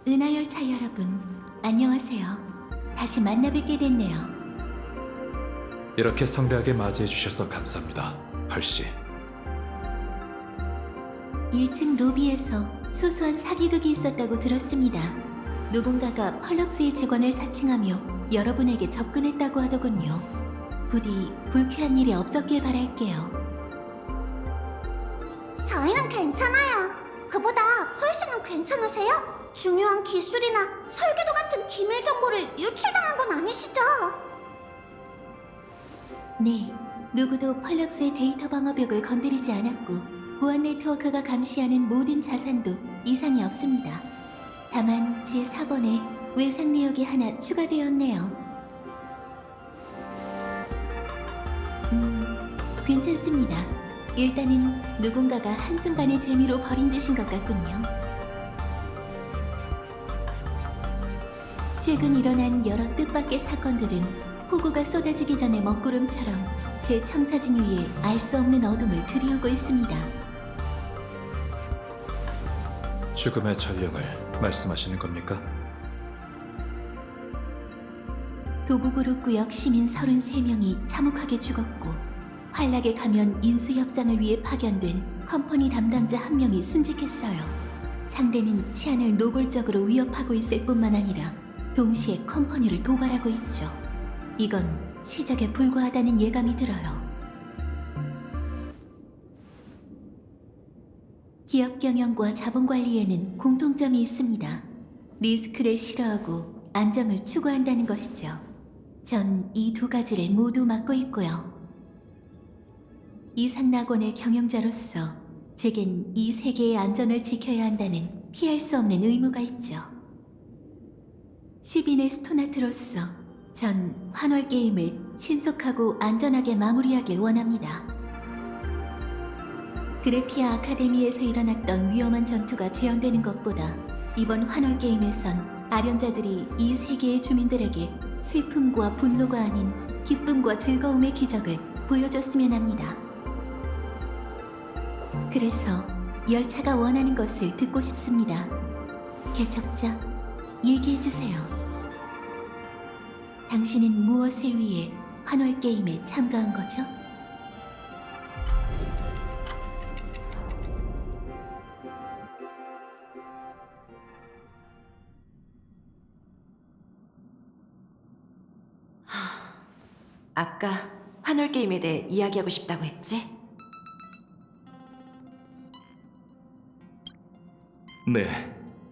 은하열차 여러분, 안녕하세요. 다시 만나 뵙게 됐네요. 이렇게 성대하게 맞이해 주셔서 감사합니다, 펄씨. 1층 로비에서 소소한 사기극이 있었다고 들었습니다. 누군가가 펄럭스의 직원을 사칭하며 여러분에게 접근했다고 하더군요. 부디 불쾌한 일이 없었길 바랄게요. 저희는 괜찮아요. 그보다 펄씨는 괜찮으세요? 중요한 기술이나 설계도 같은 기밀 정보를 유출당한 건 아니시죠? 네, 누구도 펄럭스의 데이터 방어벽을 건드리지 않았고 보안 네트워크가 감시하는 모든 자산도 이상이 없습니다. 다만 제4번에 외상 내역이 하나 추가되었네요. 괜찮습니다. 일단은 누군가가 한순간의 재미로 벌인 짓인 것 같군요. 최근 일어난 여러 뜻밖의 사건들은 폭우가 쏟아지기 전의 먹구름처럼 제 청사진 위에 알 수 없는 어둠을 드리우고 있습니다. 죽음의 전령을 말씀하시는 겁니까? 도부그룹 구역 시민 33명이 참혹하게 죽었고 환락에 가면 인수 협상을 위해 파견된 컴퍼니 담당자 1명이 순직했어요. 상대는 치안을 노골적으로 위협하고 있을 뿐만 아니라 동시에 컴퍼니를 도발하고 있죠. 이건 시작에 불과하다는 예감이 들어요. 기업 경영과 자본 관리에는 공통점이 있습니다. 리스크를 싫어하고 안정을 추구한다는 것이죠. 전 이 두 가지를 모두 맡고 있고요. 이상낙원의 경영자로서 제겐 이 세계의 안전을 지켜야 한다는 피할 수 없는 의무가 있죠. 시빈의 스토나트로서 전 환월 게임을 신속하고 안전하게 마무리하길 원합니다. 그래피아 아카데미에서 일어났던 위험한 전투가 재현되는 것보다 이번 환월 게임에선 아련자들이 이 세계의 주민들에게 슬픔과 분노가 아닌 기쁨과 즐거움의 기적을 보여줬으면 합니다. 그래서 열차가 원하는 것을 듣고 싶습니다. 개척자, 얘기해주세요. 당신은 무엇을 위해 환월 게임에 참가한 거죠? 아까 환월 게임에 대해 이야기하고 싶다고 했지? 네,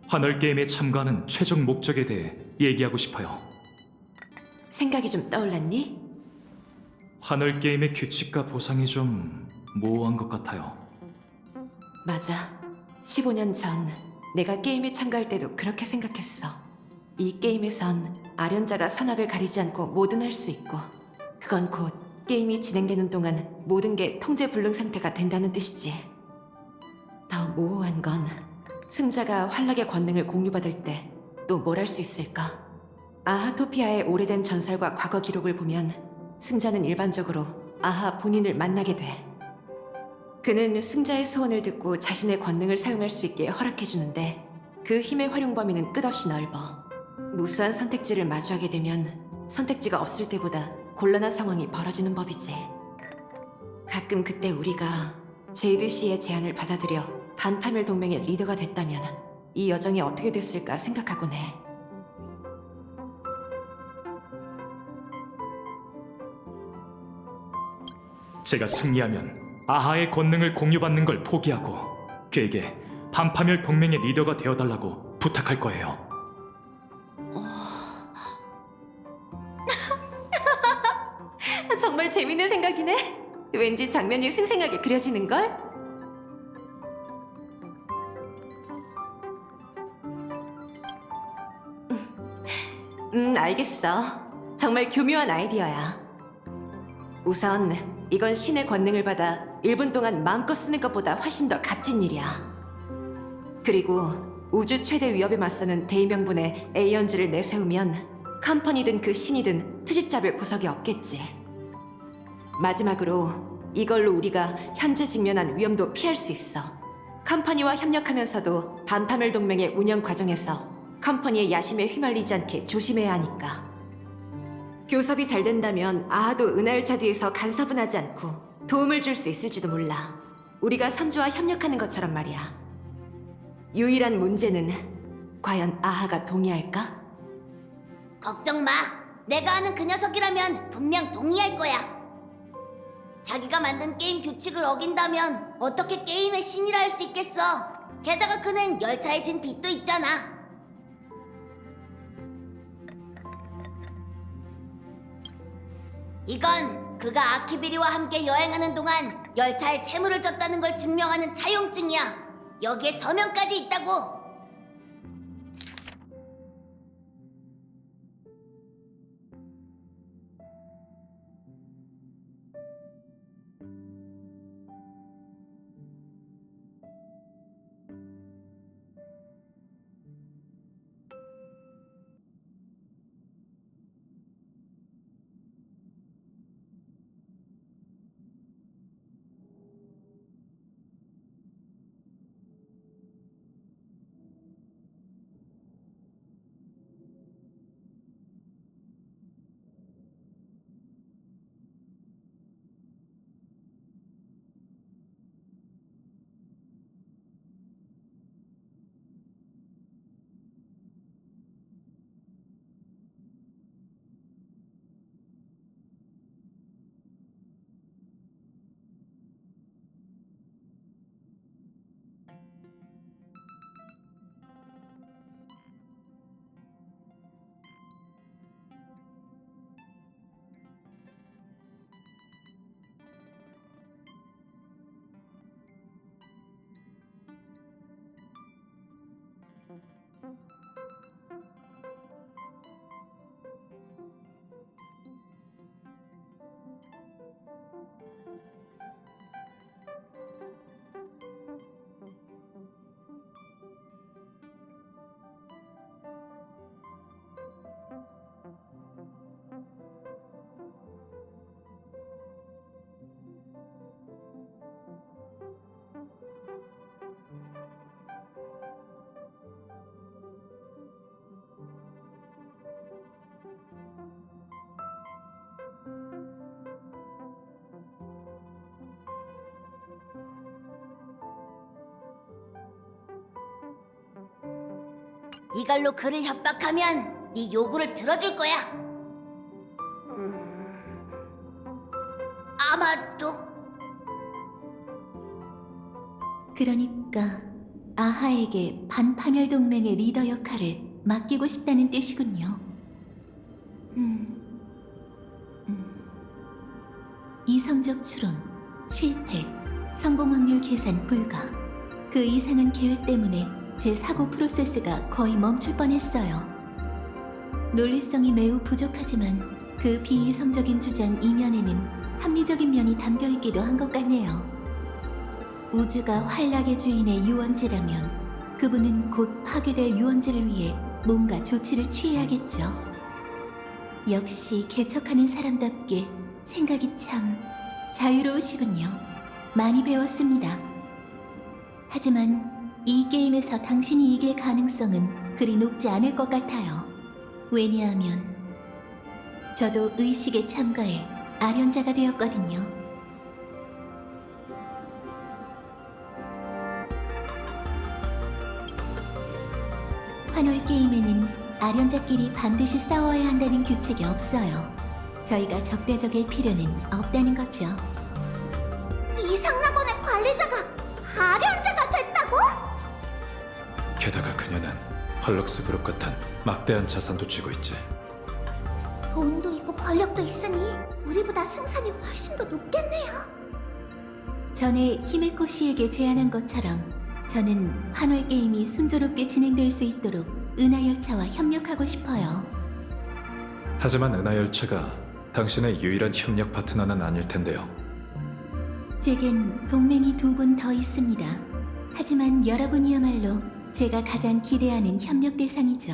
환월 게임에 참가하는 최종 목적에 대해 얘기하고 싶어요. 생각이 좀 떠올랐니? 환월 게임의 규칙과 보상이 좀 모호한 것 같아요. 맞아. 15년 전 내가 게임에 참가할 때도 그렇게 생각했어. 이 게임에선 아련자가 선악을 가리지 않고 뭐든 할 수 있고 그건 곧 게임이 진행되는 동안 모든 게 통제불능 상태가 된다는 뜻이지. 더 모호한 건 승자가 환락의 권능을 공유받을 때 또 뭘 할 수 있을까? 아하토피아의 오래된 전설과 과거 기록을 보면 승자는 일반적으로 아하 본인을 만나게 돼. 그는 승자의 소원을 듣고 자신의 권능을 사용할 수 있게 허락해주는데 그 힘의 활용 범위는 끝없이 넓어. 무수한 선택지를 마주하게 되면 선택지가 없을 때보다 곤란한 상황이 벌어지는 법이지. 가끔 그때 우리가 제이드 씨의 제안을 받아들여 반파멸 동맹의 리더가 됐다면 이 여정이 어떻게 됐을까 생각하곤 해. 제가 승리하면 아하의 권능을 공유받는 걸 포기하고 그에게 반파멸 동맹의 리더가 되어달라고 부탁할 거예요. 정말 재밌는 생각이네. 왠지 장면이 생생하게 그려지는걸? 알겠어. 정말 교묘한 아이디어야. 우선 이건 신의 권능을 받아 1분 동안 마음껏 쓰는 것보다 훨씬 더 값진 일이야. 그리고 우주 최대 위협에 맞서는 대의명분의 에이언즈를 내세우면 컴퍼니든 그 신이든 트집 잡을 구석이 없겠지. 마지막으로 이걸로 우리가 현재 직면한 위험도 피할 수 있어. 컴퍼니와 협력하면서도 반파멸 동맹의 운영 과정에서 컴퍼니의 야심에 휘말리지 않게 조심해야 하니까. 교섭이 잘 된다면 아하도 은하열차 뒤에서 간섭은 하지 않고 도움을 줄 수 있을지도 몰라. 우리가 선주와 협력하는 것처럼 말이야. 유일한 문제는 과연 아하가 동의할까? 걱정 마. 내가 아는 그 녀석이라면 분명 동의할 거야. 자기가 만든 게임 규칙을 어긴다면 어떻게 게임의 신이라 할 수 있겠어. 게다가 그는 열차에 진 빚도 있잖아. 이건 그가 아키비리와 함께 여행하는 동안 열차에 채무를 졌다는 걸 증명하는 차용증이야. 여기에 서명까지 있다고. 이걸로 그를 협박하면 네 요구를 들어줄 거야. 아마도. 그러니까 아하에게 반파멸 동맹의 리더 역할을 맡기고 싶다는 뜻이군요. 이성적 추론, 실패, 성공 확률 계산 불가. 그 이상한 계획 때문에 제 사고 프로세스가 거의 멈출 뻔했어요. 논리성이 매우 부족하지만 그 비이성적인 주장 이면에는 합리적인 면이 담겨 있기도 한 것 같네요. 우주가 환락의 주인의 유원지라면 그분은 곧 파괴될 유원지를 위해 뭔가 조치를 취해야겠죠. 역시 개척하는 사람답게 생각이 참 자유로우시군요. 많이 배웠습니다. 하지만 이 게임에서 당신이 이길 가능성은 그리 높지 않을 것 같아요. 왜냐하면 저도 의식에 참가해 아련자가 되었거든요. 환월 게임에는 아련자끼리 반드시 싸워야 한다는 규칙이 없어요. 저희가 적대적일 필요는 없다는 거죠. 이상락원의 관리자가 아련자가 됐다고? 게다가 그녀는 펄럭스 그룹 같은 막대한 자산도 쥐고 있지. 돈도 있고 권력도 있으니 우리보다 승산이 훨씬 더 높겠네요. 전에 히메코 씨에게 제안한 것처럼 저는 환월 게임이 순조롭게 진행될 수 있도록 은하열차와 협력하고 싶어요. 하지만 은하열차가 당신의 유일한 협력 파트너는 아닐 텐데요. 제겐 동맹이 2분 더 있습니다. 하지만 여러분이야말로 제가 가장 기대하는 협력 대상이죠.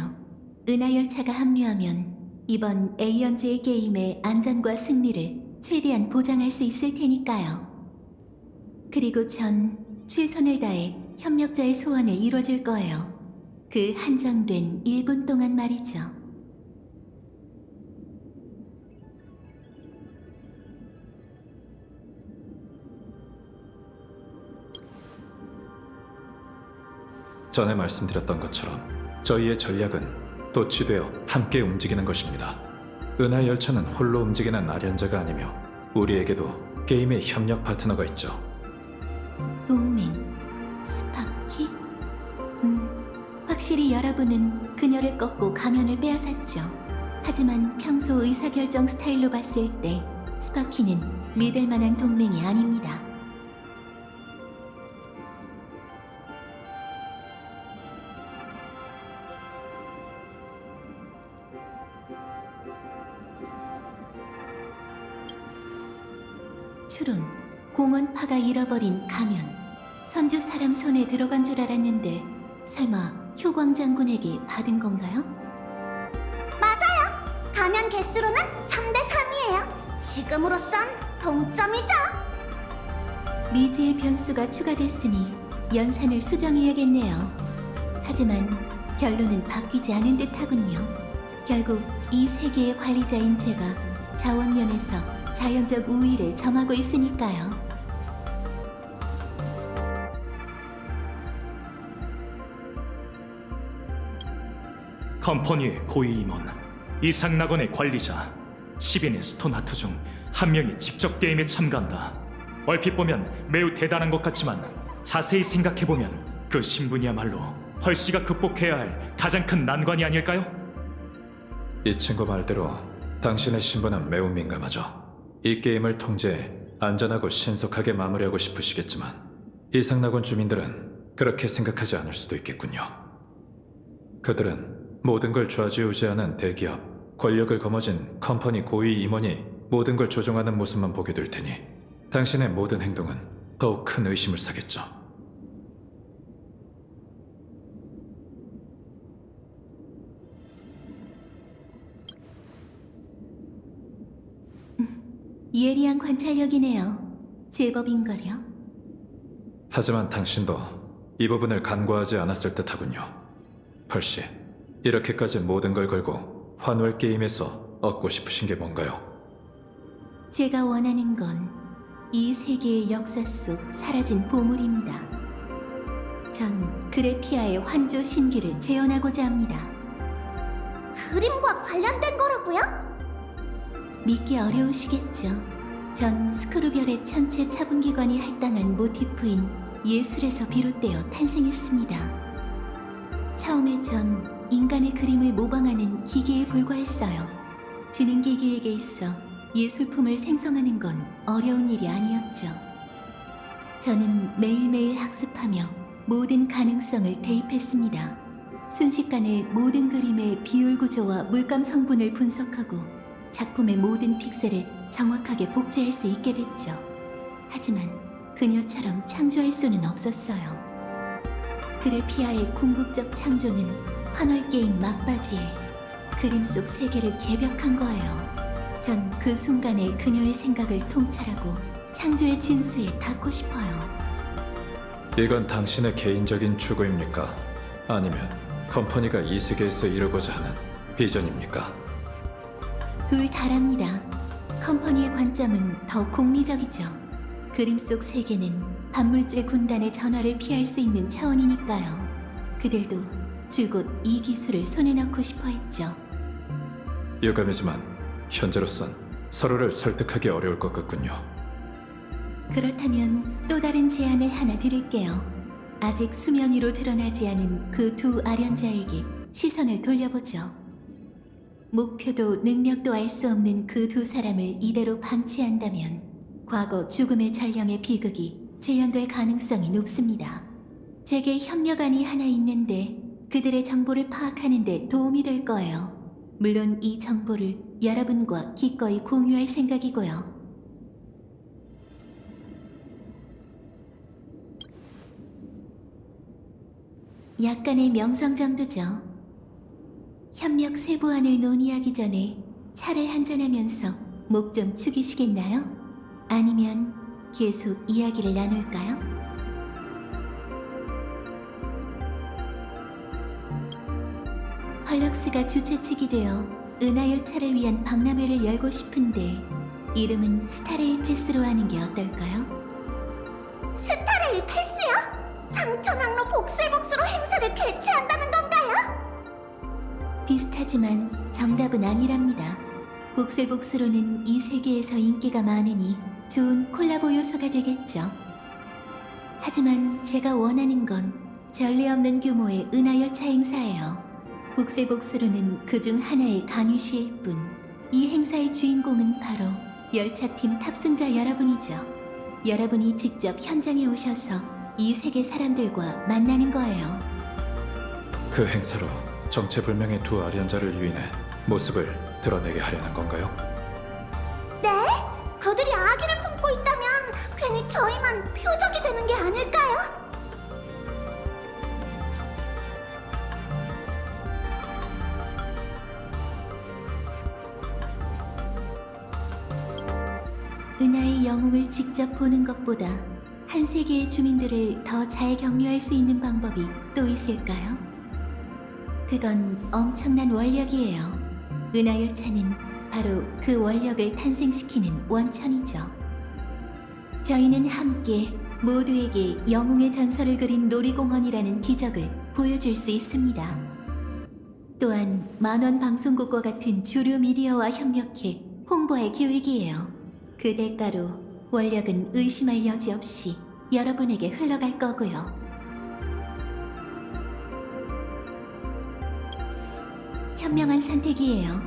은하열차가 합류하면 이번 에이언즈의 게임의 안전과 승리를 최대한 보장할 수 있을 테니까요. 그리고 전 최선을 다해 협력자의 소원을 이뤄줄 거예요. 그 한정된 1분 동안 말이죠. 전에 말씀드렸던 것처럼 저희의 전략은 도취되어 함께 움직이는 것입니다. 은하 열차는 홀로 움직이는 아련자가 아니며 우리에게도 게임의 협력 파트너가 있죠. 동맹, 스파키? 확실히 여러분은 그녀를 꺾고 가면을 빼앗았죠. 하지만 평소 의사결정 스타일로 봤을 때 스파키는 믿을 만한 동맹이 아닙니다. 추론, 공원파가 잃어버린 가면. 선주 사람 손에 들어간 줄 알았는데 설마 효광 장군에게 받은 건가요? 가면 개수로는 3대 3이에요. 지금으로선 동점이죠. 미지의 변수가 추가됐으니 연산을 수정해야겠네요. 하지만 결론은 바뀌지 않은 듯하군요. 결국 이 세계의 관리자인 제가 자원면에서 자연적 우위를 점하고 있으니까요. 컴퍼니의 고위 임원, 이상낙원의 관리자, 10인의 스톤하트 중 한 명이 직접 게임에 참가한다. 얼핏 보면 매우 대단한 것 같지만 자세히 생각해보면 그 신분이야말로 펄씨가 극복해야 할 가장 큰 난관이 아닐까요? 이 친구 말대로 당신의 신분은 매우 민감하죠. 이 게임을 통제해 안전하고 신속하게 마무리하고 싶으시겠지만 이상낙원 주민들은 그렇게 생각하지 않을 수도 있겠군요. 그들은 모든 걸 좌지우지하는 대기업, 권력을 거머쥔 컴퍼니 고위 임원이 모든 걸 조종하는 모습만 보게 될 테니 당신의 모든 행동은 더욱 큰 의심을 사겠죠. 예리한 관찰력이네요. 제법인걸요. 하지만 당신도 이 부분을 간과하지 않았을 듯하군요. 펄씨, 이렇게까지 모든 걸 걸고 환월 게임에서 얻고 싶으신 게 뭔가요? 제가 원하는 건 이 세계의 역사 속 사라진 보물입니다. 전 그래피아의 환조 신기를 재현하고자 합니다. 그림과 관련된 거라고요? 믿기 어려우시겠죠. 전 스크루별의 천체 차분기관이 할당한 모티프인 예술에서 비롯되어 탄생했습니다. 처음에 전 인간의 그림을 모방하는 기계에 불과했어요. 지능기계에게 있어 예술품을 생성하는 건 어려운 일이 아니었죠. 저는 매일매일 학습하며 모든 가능성을 대입했습니다. 순식간에 모든 그림의 비율 구조와 물감 성분을 분석하고 작품의 모든 픽셀을 정확하게 복제할 수 있게 됐죠. 하지만 그녀처럼 창조할 수는 없었어요. 그래피아의 궁극적 창조는 환월 게임 막바지에 그림 속 세계를 개벽한 거예요. 전 그 순간에 그녀의 생각을 통찰하고 창조의 진수에 닿고 싶어요. 이건 당신의 개인적인 추구입니까? 아니면 컴퍼니가 이 세계에서 이루고자 하는 비전입니까? 둘 다랍니다. 컴퍼니의 관점은 더 공리적이죠. 그림 속 세계는 반물질 군단의 전화를 피할 수 있는 차원이니까요. 그들도 줄곧 이 기술을 손에 넣고 싶어 했죠. 유감이지만 현재로선 서로를 설득하기 어려울 것 같군요. 그렇다면 또 다른 제안을 하나 드릴게요. 아직 수면 위로 드러나지 않은 그 두 아련자에게 시선을 돌려보죠. 목표도 능력도 알 수 없는 그 두 사람을 이대로 방치한다면 과거 죽음의 전령의 비극이 재현될 가능성이 높습니다. 제게 협력안이 하나 있는데 그들의 정보를 파악하는 데 도움이 될 거예요. 물론 이 정보를 여러분과 기꺼이 공유할 생각이고요. 약간의 명성 정도죠. 협력 세부안을 논의하기 전에 차를 한잔하면서 목 좀 축이시겠나요? 아니면 계속 이야기를 나눌까요? 펄럭스가 주최 측이 되어 은하열차를 위한 박람회를 열고 싶은데 이름은 스타레일 패스로 하는 게 어떨까요? 스타레일 패스요? 장천항로 복슬복스로 행사를 개최한다는 건가요? 비슷하지만 정답은 아니랍니다. 복슬복스로는 이 세계에서 인기가 많으니 좋은 콜라보 요소가 되겠죠. 하지만 제가 원하는 건 전례 없는 규모의 은하열차 행사예요. 복슬복스로는 그중 하나의 강유시일 뿐, 이 행사의 주인공은 바로 열차팀 탑승자 여러분이죠. 여러분이 직접 현장에 오셔서 이 세계 사람들과 만나는 거예요. 그 행사로 정체불명의 두 아련자를 유인해 모습을 드러내게 하려는 건가요? 네? 그들이 아기를 품고 있다면 괜히 저희만 표적이 되는 게 아닐까요? 은하의 영웅을 직접 보는 것보다 한 세계의 주민들을 더 잘 격려할 수 있는 방법이 또 있을까요? 그건 엄청난 원력이에요. 은하열차는 바로 그 원력을 탄생시키는 원천이죠. 저희는 함께 모두에게 영웅의 전설을 그린 놀이공원이라는 기적을 보여줄 수 있습니다. 또한 만원 방송국과 같은 주류 미디어와 협력해 홍보할 계획이에요. 그 대가로 원력은 의심할 여지 없이 여러분에게 흘러갈 거고요. 현명한 선택이에요.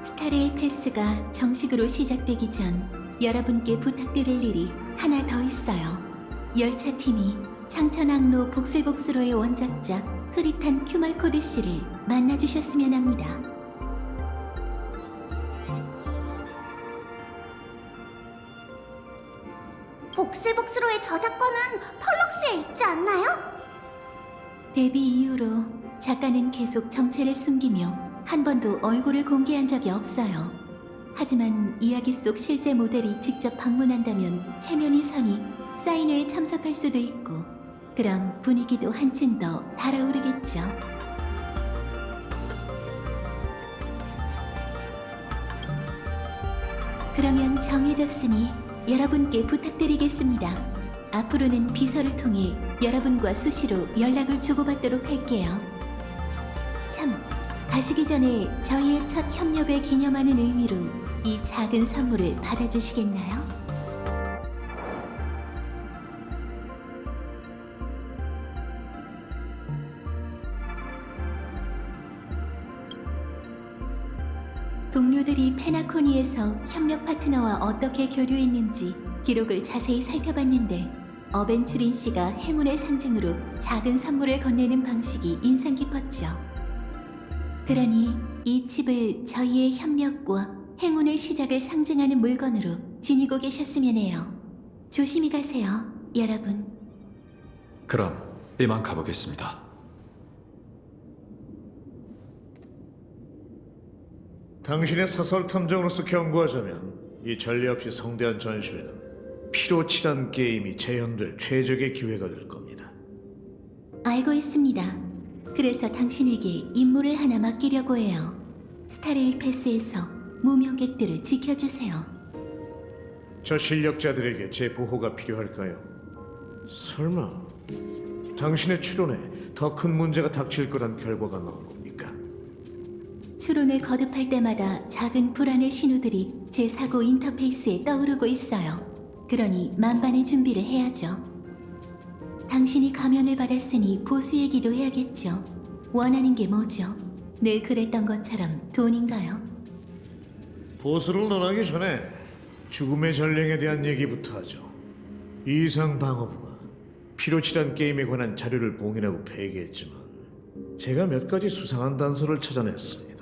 스타레일 패스가 정식으로 시작되기 전 여러분께 부탁드릴 일이 하나 더 있어요. 열차팀이 창천항로 복슬복스로의 원작자 흐릿한 큐말코드 씨를 만나주셨으면 합니다. 복슬복스로의 저작권은 펄럭스에 있지 않나요? 데뷔 이후로 작가는 계속 정체를 숨기며 한 번도 얼굴을 공개한 적이 없어요. 하지만 이야기 속 실제 모델이 직접 방문한다면 체면이 서니 사인회에 참석할 수도 있고, 그럼 분위기도 한층 더 달아오르겠죠. 그러면 정해졌으니 여러분께 부탁드리겠습니다. 앞으로는 비서를 통해 여러분과 수시로 연락을 주고받도록 할게요. 참, 가시기 전에 저희의 첫 협력을 기념하는 의미로 이 작은 선물을 받아주시겠나요? 동료들이 페나코니에서 협력 파트너와 어떻게 교류했는지 기록을 자세히 살펴봤는데, 어벤츄린 씨가 행운의 상징으로 작은 선물을 건네는 방식이 인상 깊었죠. 그러니 이 칩을 저희의 협력과 행운의 시작을 상징하는 물건으로 지니고 계셨으면 해요. 조심히 가세요, 여러분. 그럼 이만 가보겠습니다. 당신의 사설 탐정으로서 경고하자면 이 전례 없이 성대한 전시회는 피로칠한 게임이 재현될 최적의 기회가 될 겁니다. 알고 있습니다. 그래서 당신에게 임무를 하나 맡기려고 해요. 스타레일 패스에서 무명객들을 지켜주세요. 저 실력자들에게 제 보호가 필요할까요? 설마 당신의 추론에 더 큰 문제가 닥칠 거란 결과가 나온 겁니까? 추론을 거듭할 때마다 작은 불안의 신호들이 제 사고 인터페이스에 떠오르고 있어요. 그러니 만반의 준비를 해야죠. 당신이 가면을 받았으니 보수 얘기도 해야겠죠. 원하는 게 뭐죠? 늘 그랬던 것처럼 돈인가요? 보수를 논하기 전에 죽음의 전령에 대한 얘기부터 하죠. 이상방어부가 피로칠한 게임에 관한 자료를 봉인하고 폐기했지만 제가 몇 가지 수상한 단서를 찾아냈습니다.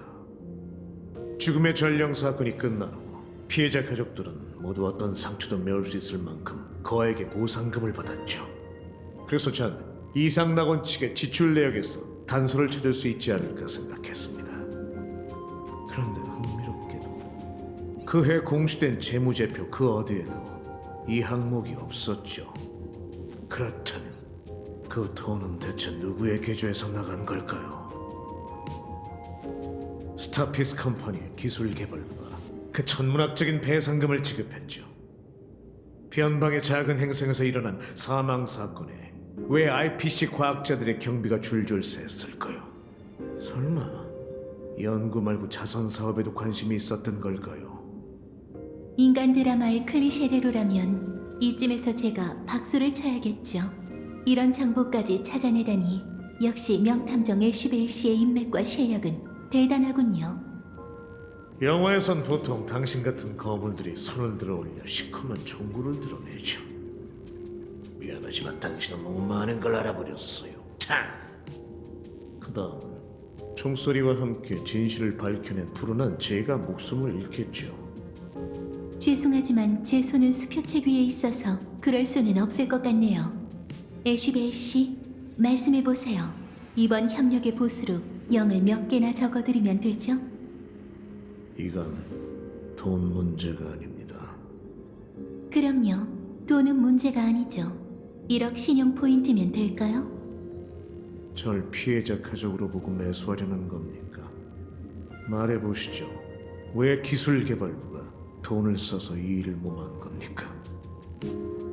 죽음의 전령 사건이 끝난 후 피해자 가족들은 모두 어떤 상처도 메울 수 있을 만큼 거액의 보상금을 받았죠. 그래서 전 이상낙원 측의 지출 내역에서 단서를 찾을 수 있지 않을까 생각했습니다. 그런데 흥미롭게도 그해 공시된 재무제표 그 어디에도 이 항목이 없었죠. 그렇다면 그 돈은 대체 누구의 계좌에서 나간 걸까요? 스타피스 컴퍼니의 기술개발부가 그 천문학적인 배상금을 지급했죠. 변방의 작은 행성에서 일어난 사망 사건에 왜 IPC 과학자들의 경비가 줄줄 셌을까요? 설마 연구 말고 자선 사업에도 관심이 있었던 걸까요? 인간 드라마의 클리셰대로라면 이쯤에서 제가 박수를 쳐야겠죠. 이런 정보까지 찾아내다니 역시 명탐정 애쉬벨 씨의 인맥과 실력은 대단하군요. 영화에선 보통 당신 같은 거물들이 손을 들어 올려 시커먼 총구를 드러내죠. 미안하지만 당신은 너무 많은 걸 알아버렸어요. 타! 그다음 총소리와 함께 진실을 밝혀낸 푸른한 제가 목숨을 잃겠죠. 죄송하지만 제 손은 수표책 위에 있어서 그럴 수는 없을 것 같네요. 애쉬벨 씨, 말씀해 보세요. 이번 협력의 보수로 영을 몇 개나 적어드리면 되죠? 이건 돈 문제가 아닙니다. 그럼요. 돈은 문제가 아니죠. 1억 신용 포인트면 될까요? 절 피해자 가족으로 보고 매수하려는 겁니까? 말해보시죠. 왜 기술개발부가 돈을 써서 이 일을 몸한 겁니까?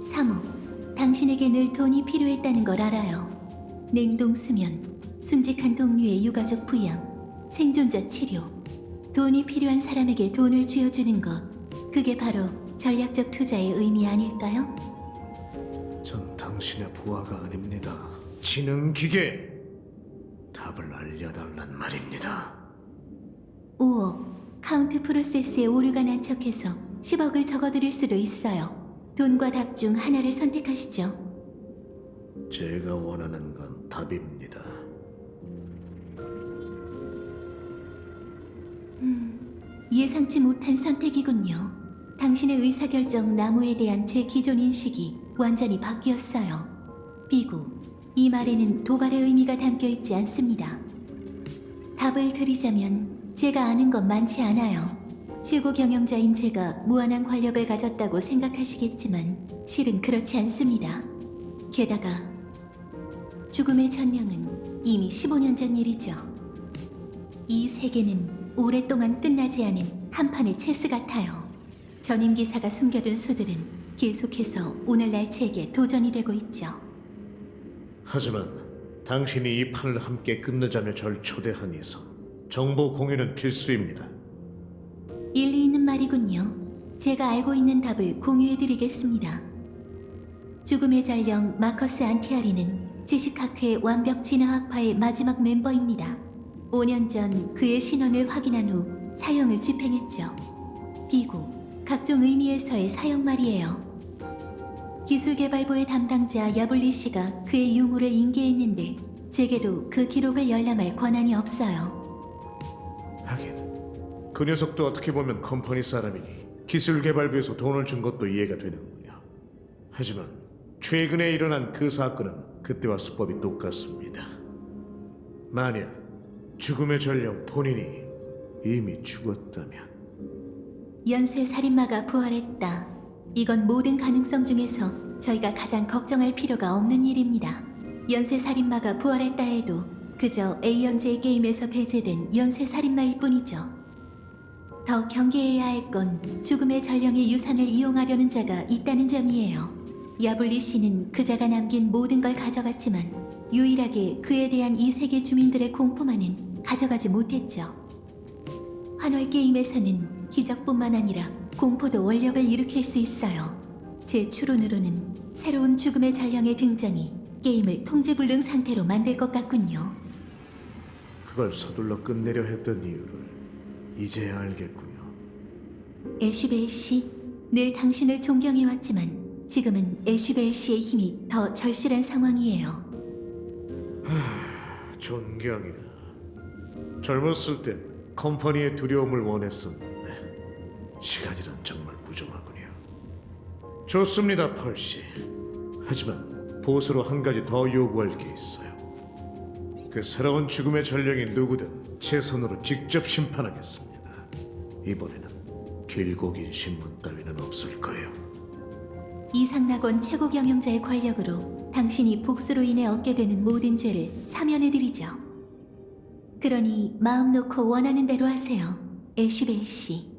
3억. 당신에게 늘 돈이 필요했다는 걸 알아요. 냉동 수면, 순직한 동료의 유가족 부양, 생존자 치료. 돈이 필요한 사람에게 돈을 쥐어주는 것. 그게 바로 전략적 투자의 의미 아닐까요? 전 당신의 부하가 아닙니다. 지능기계! 답을 알려달란 말입니다. 5억. 카운트 프로세스에 오류가 난척해서 10억을 적어드릴 수도 있어요. 돈과 답 중 하나를 선택하시죠. 제가 원하는 건 답입니다. 예상치 못한 선택이군요. 당신의 의사결정 나무에 대한 제 기존 인식이 완전히 바뀌었어요. 비구, 이 말에는 도발의 의미가 담겨 있지 않습니다. 답을 드리자면 제가 아는 건 많지 않아요. 최고 경영자인 제가 무한한 권력을 가졌다고 생각하시겠지만 실은 그렇지 않습니다. 게다가 죽음의 전령은 이미 15년 전 일이죠. 이 세계는 오랫동안 끝나지 않은 한판의 체스 같아요. 전임 기사가 숨겨둔 수들은 계속해서 오늘날 제게 도전이 되고 있죠. 하지만 당신이 이 판을 함께 끝내자며 절 초대한 이상 정보 공유는 필수입니다. 일리 있는 말이군요. 제가 알고 있는 답을 공유해드리겠습니다. 죽음의 전령 마커스 안티아리는 지식학회 완벽 진화학파의 마지막 멤버입니다. 5년 전 그의 신원을 확인한 후 사형을 집행했죠. 비구, 각종 의미에서의 사형 말이에요. 기술개발부의 담당자 야블리 씨가 그의 유무를 인계했는데 제게도 그 기록을 열람할 권한이 없어요. 하긴 그 녀석도 어떻게 보면 컴퍼니 사람이니 기술개발부에서 돈을 준 것도 이해가 되는군요. 하지만 최근에 일어난 그 사건은 그때와 수법이 똑같습니다. 만약 죽음의 전령 본인이 이미 죽었다면 연쇄 살인마가 부활했다. 이건 모든 가능성 중에서 저희가 가장 걱정할 필요가 없는 일입니다. 연쇄 살인마가 부활했다 해도 그저 A연제 게임에서 배제된 연쇄 살인마일 뿐이죠. 더 경계해야 할 건 죽음의 전령의 유산을 이용하려는 자가 있다는 점이에요. 야블리 씨는 그자가 남긴 모든 걸 가져갔지만 유일하게 그에 대한 이 세계 주민들의 공포만은 가져가지 못했죠. 환월 게임에서는 기적뿐만 아니라 공포도 원력을 일으킬 수 있어요. 제 추론으로는 새로운 죽음의 전령의 등장이 게임을 통제불능 상태로 만들 것 같군요. 그걸 서둘러 끝내려 했던 이유를 이제야 알겠군요. 애쉬벨 씨, 늘 당신을 존경해왔지만 지금은 애쉬벨 씨의 힘이 더 절실한 상황이에요. 존경이라. 젊었을 땐 컴퍼니의 두려움을 원했었는데 시간이란 정말 무정하군요. 좋습니다, 펄씨. 하지만 보수로 한 가지 더 요구할 게 있어요. 그 새로운 죽음의 전령이 누구든 제 손으로 직접 심판하겠습니다. 이번에는 길고 긴 신문 따위는 없을 거예요. 이상낙원 최고 경영자의 권력으로 당신이 복수로 인해 얻게 되는 모든 죄를 사면해드리죠. 그러니 마음 놓고 원하는 대로 하세요, 애쉬벨 씨.